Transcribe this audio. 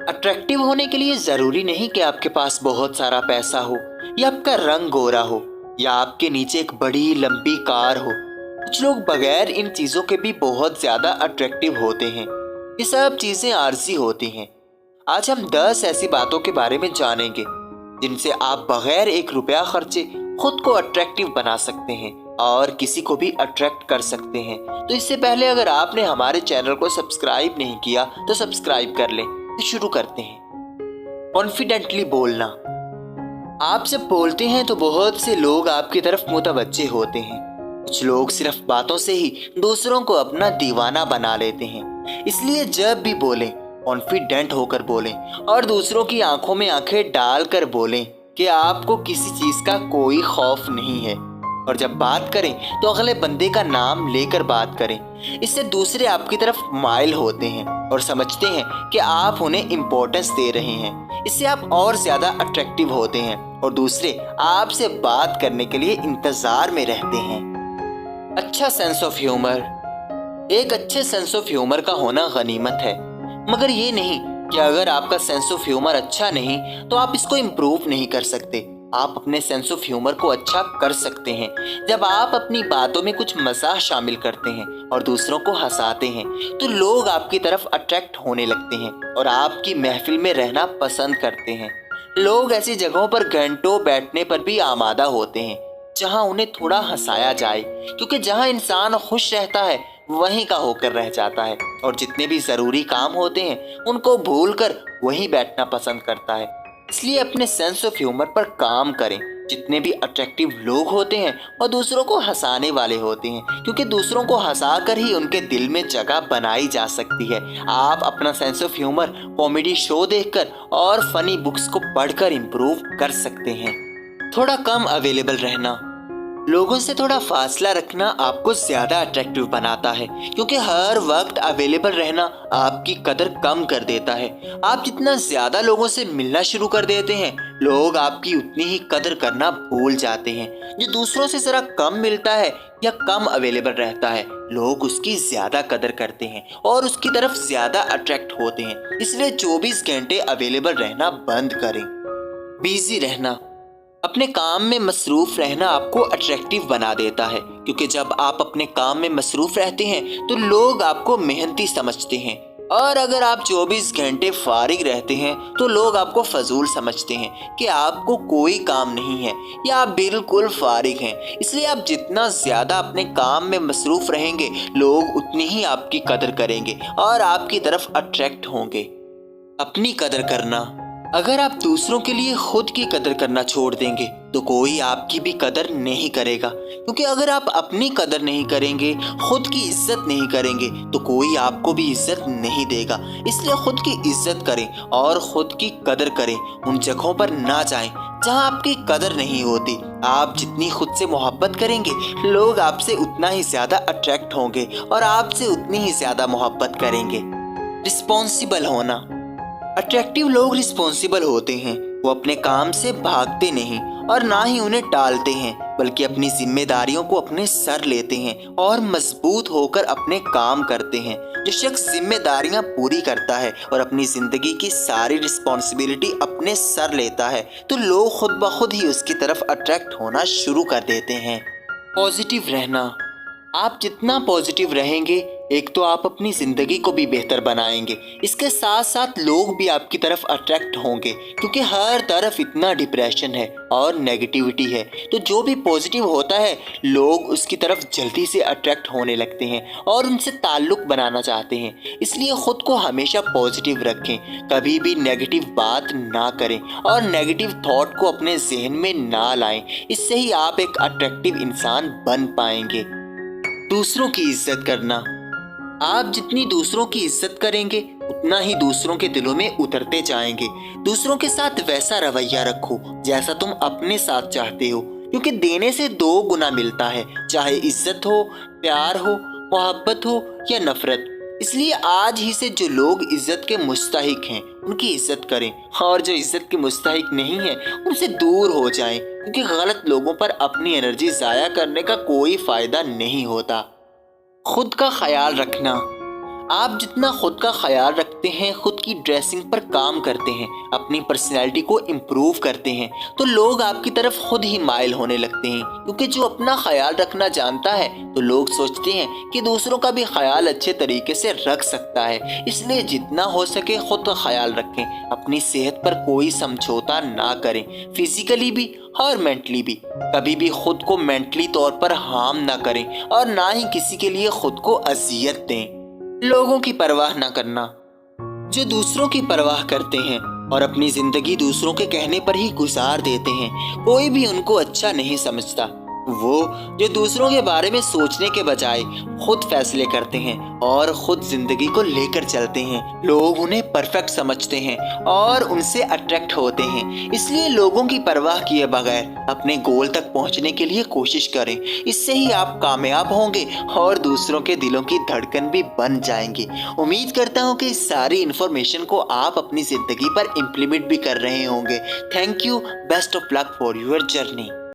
Attractive होने के लिए जरूरी नहीं कि आपके पास बहुत सारा पैसा हो, या आपका रंग गोरा हो, या आपके नीचे एक बड़ी लंबी कार हो। कुछ लोग बगैर इन चीजों के भी बहुत ज्यादा अट्रैक्टिव होते हैं। ये सब चीजें आरजी होती हैं। आज हम 10 ऐसी बातों के बारे में जानेंगे जिनसे आप बगैर 1 रुपया खर्चे खुद को अट्रैक्टिव बना सकते हैं और किसी को भी अट्रैक्ट कर सकते हैं। तो इससे पहले अगर आपने हमारे चैनल को सब्सक्राइब नहीं किया तो सब्सक्राइब कर लें। तो शुरू करते हैं। कॉन्फिडेंटली बोलना। आप जब बोलते हैं तो बहुत से लोग आपकी तरफ मुतवज्जे होते हैं। कुछ लोग सिर्फ बातों से ही दूसरों को अपना दीवाना बना लेते हैं। इसलिए जब भी बोलें कॉन्फिडेंट होकर बोलें और दूसरों की आंखों में आंखें डालकर बोलें कि आपको किसी चीज का कोई खौफ नहीं है। और जब बात करें तो अगले बंदे का नाम लेकर बात करें। इससे दूसरे आपकी तरफ माइल होते हैं और समझते हैं कि आप उन्हें इम्पोर्टेंस दे रहे हैं। इससे आप और ज्यादा अट्रैक्टिव होते हैं और दूसरे आपसे बात करने के लिए इंतजार में रहते हैं। अच्छा सेंस ऑफ ह्यूमर। एक अच्छे सेंस ऑफ ह्यूमर का होना गनीमत है, मगर ये नहीं कि अगर आपका सेंस ऑफ ह्यूमर अच्छा नहीं तो आप इसको इम्प्रूव नहीं कर सकते। आप अपने सेंस ऑफ ह्यूमर को अच्छा कर सकते हैं जब आप अपनी बातों में कुछ मजाक शामिल करते हैं और दूसरों को हंसाते हैं, तो लोग आपकी तरफ अट्रैक्ट होने लगते हैं और आपकी महफिल में रहना पसंद करते हैं। लोग ऐसी जगहों पर घंटों बैठने पर भी आमादा होते हैं जहां उन्हें थोड़ा हंसाया जाए, क्योंकि जहां इंसान खुश रहता है वहीं का होकर रह जाता है और जितने भी जरूरी काम होते हैं उनको भूलकर वहीं बैठना पसंद करता है। इसलिए अपने सेंस ऑफ ह्यूमर पर काम करें। जितने भी अट्रैक्टिव लोग होते हैं और दूसरों को हंसाने वाले होते हैं, क्योंकि दूसरों को हंसाकर ही उनके दिल में जगह बनाई जा सकती है। आप अपना sense of humour comedy show देखकर और फनी बुक्स को पढ़कर इम्प्रूव कर सकते हैं। थोड़ा कम अवेलेबल रहना। लोगों से थोड़ा फासला रखना आपको ज्यादा अट्रैक्टिव बनाता है, क्योंकि हर वक्त अवेलेबल रहना आपकी कदर कम कर देता है। आप जितना ज्यादा लोगों से मिलना शुरू कर देते हैं, लोग आपकी उतनी ही कदर करना भूल जाते हैं। जो दूसरों से जरा कम मिलता है या कम अवेलेबल रहता है, लोग उसकी ज्यादा कदर करते हैं और उसकी तरफ ज्यादा अट्रैक्ट होते हैं। इसलिए 24 घंटे अवेलेबल रहना बंद करें। बिजी रहना। अपने काम में मसरूफ रहना आपको अट्रैक्टिव बना देता है, क्योंकि जब आप अपने काम में मसरूफ रहते हैं तो लोग आपको मेहनती समझते हैं। और अगर आप 24 घंटे फारिग रहते हैं तो लोग आपको फजूल समझते हैं कि आपको कोई काम नहीं है या आप बिल्कुल फारिग हैं। इसलिए आप जितना ज्यादा अपने काम में मसरूफ रहेंगे, लोग उतनी ही आपकी कदर करेंगे और आपकी तरफ अट्रैक्ट होंगे। अपनी कदर करना। अगर आप दूसरों के लिए खुद की कदर करना छोड़ देंगे तो कोई आपकी भी कदर नहीं करेगा, क्योंकि अगर आप अपनी कदर नहीं करेंगे, खुद की इज्जत नहीं करेंगे, तो कोई आपको भी इज्जत नहीं देगा। इसलिए खुद की इज्जत करें और खुद की कदर करें। उन जगहों पर ना जाएं जहां आपकी कदर नहीं होती। आप जितनी खुद से मोहब्बत करेंगे, लोग आपसे उतना ही ज्यादा अट्रैक्ट होंगे और आपसे उतनी ही ज्यादा मोहब्बत करेंगे। रिस्पॉन्सिबल होना। अट्रैक्टिव लोग रिस्पॉन्सिबल होते हैं। वो अपने काम से भागते नहीं और ना ही उन्हें टालते हैं, बल्कि अपनी जिम्मेदारियों को अपने सर लेते हैं और मजबूत होकर अपने काम करते हैं। जो शख्स जिम्मेदारियां पूरी करता है और अपनी जिंदगी की सारी रिस्पॉन्सिबिलिटी अपने सर लेता है, तो लोग खुद ब खुद ही उसकी तरफ अट्रैक्ट होना शुरू कर देते हैं। पॉजिटिव रहना। आप जितना पॉजिटिव रहेंगे, एक तो आप अपनी जिंदगी को भी बेहतर बनाएंगे, इसके साथ साथ लोग भी आपकी तरफ अट्रैक्ट होंगे, क्योंकि हर तरफ इतना डिप्रेशन है और नेगेटिविटी है। तो जो भी पॉजिटिव होता है, लोग उसकी तरफ जल्दी से अट्रैक्ट होने लगते हैं और उनसे ताल्लुक बनाना चाहते हैं। इसलिए खुद को हमेशा पॉजिटिव रखें, कभी भी नेगेटिव बात ना करें और नेगेटिव थॉट को अपने जहन में ना लाएं। इससे ही आप एक अट्रैक्टिव इंसान बन पाएंगे। दूसरों की इज्जत करना। आप जितनी दूसरों की इज्जत करेंगे, उतना ही दूसरों के दिलों में उतरते जाएंगे। दूसरों के साथ वैसा रवैया रखो जैसा तुम अपने साथ चाहते हो, क्योंकि देने से 2 गुना मिलता है, चाहे इज्जत हो, प्यार हो, मोहब्बत हो या नफरत। इसलिए आज ही से जो लोग इज्जत के मुस्तहिक हैं उनकी इज्जत करें और जो इज्जत के मुस्तहिक नहीं है उनसे दूर हो जाएं, क्योंकि गलत लोगों पर अपनी एनर्जी जाया करने का कोई फायदा नहीं होता। खुद का ख्याल रखना। آپ جتنا خود کا خیال رکھتے ہیں، خود کی ڈریسنگ پر کام کرتے ہیں، اپنی پرسنالٹی کو امپروو کرتے ہیں، تو لوگ آپ کی طرف خود ہی مائل ہونے لگتے ہیں، کیونکہ جو اپنا خیال رکھنا جانتا ہے تو لوگ سوچتے ہیں کہ دوسروں کا بھی خیال اچھے طریقے سے رکھ سکتا ہے۔ اس لیے جتنا ہو سکے خود کا خیال رکھیں، اپنی صحت پر کوئی سمجھوتا نہ کریں، فزیکلی بھی اور مینٹلی بھی۔ کبھی بھی خود کو مینٹلی طور پر ہارم نہ کریں اور نہ ہی کسی کے لیے خود کو اذیت دیں۔ لوگوں کی پرواہ نہ کرنا۔ جو دوسروں کی پرواہ کرتے ہیں اور اپنی زندگی دوسروں کے کہنے پر ہی گزار دیتے ہیں، کوئی بھی ان کو اچھا نہیں سمجھتا۔ وہ جو دوسروں کے بارے میں سوچنے کے بجائے خود فیصلے کرتے ہیں اور خود زندگی کو لے کر چلتے ہیں، لوگ انہیں پرفیکٹ سمجھتے ہیں اور ان سے اٹریکٹ ہوتے ہیں۔ اس لیے لوگوں کی پرواہ کیے بغیر اپنے گول تک پہنچنے کے لیے کوشش کریں، اس سے ہی آپ کامیاب ہوں گے اور دوسروں کے دلوں کی دھڑکن بھی بن جائیں گے۔ امید کرتا ہوں کہ اس ساری انفارمیشن کو آپ اپنی زندگی پر امپلیمنٹ بھی کر رہے ہوں گے۔ Thank you, best of luck for your journey.